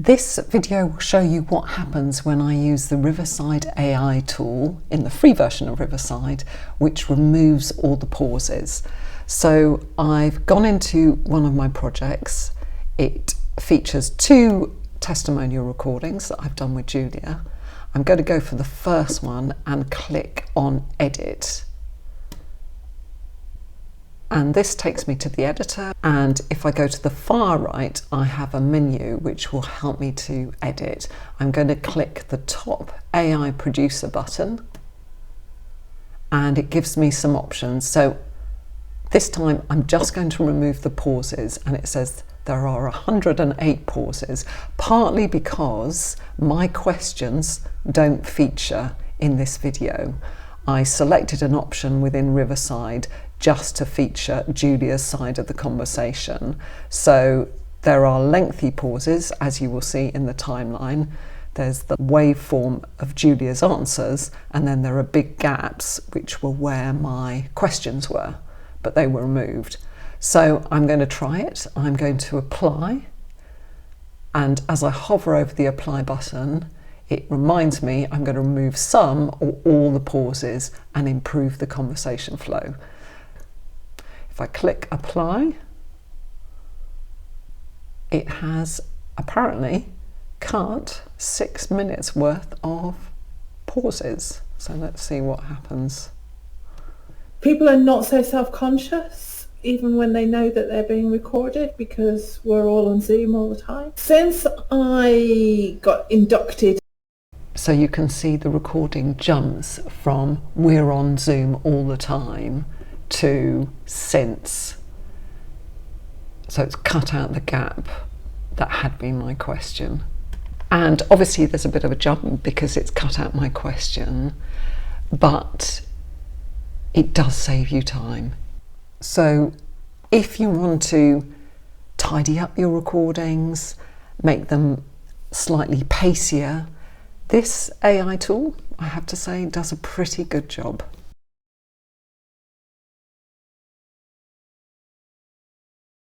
This video will show you what happens when I use the Riverside AI tool in the free version of Riverside, which removes all the pauses. So I've gone into one of my projects. It features 2 testimonial recordings that I've done with Julia. I'm going to go for the first one and click on Edit. And this takes me to the editor, and if I go to the far right, I have a menu which will help me to edit. I'm going to click the top AI producer button, and it gives me some options. So this time I'm just going to remove the pauses, and it says there are 108 pauses, partly because my questions don't feature in this video. I selected an option within Riverside just to feature Julia's side of the conversation. So there are lengthy pauses, as you will see in the timeline. There's the waveform of Julia's answers, and then there are big gaps, which were where my questions were, but they were removed. So I'm going to try it. I'm going to apply, and as I hover over the apply button, it reminds me I'm going to remove some or all the pauses and improve the conversation flow. If I click apply, it has apparently cut 6 minutes worth of pauses. So let's see what happens. People are not so self-conscious even when they know that they're being recorded, because we're all on Zoom all the time. Since I got inducted, so you can see the recording jumps from we're on Zoom all the time to since. So it's cut out the gap that had been my question. And obviously there's a bit of a jump because it's cut out my question, but it does save you time. So if you want to tidy up your recordings, make them slightly pacier, this AI tool, I have to say, does a pretty good job.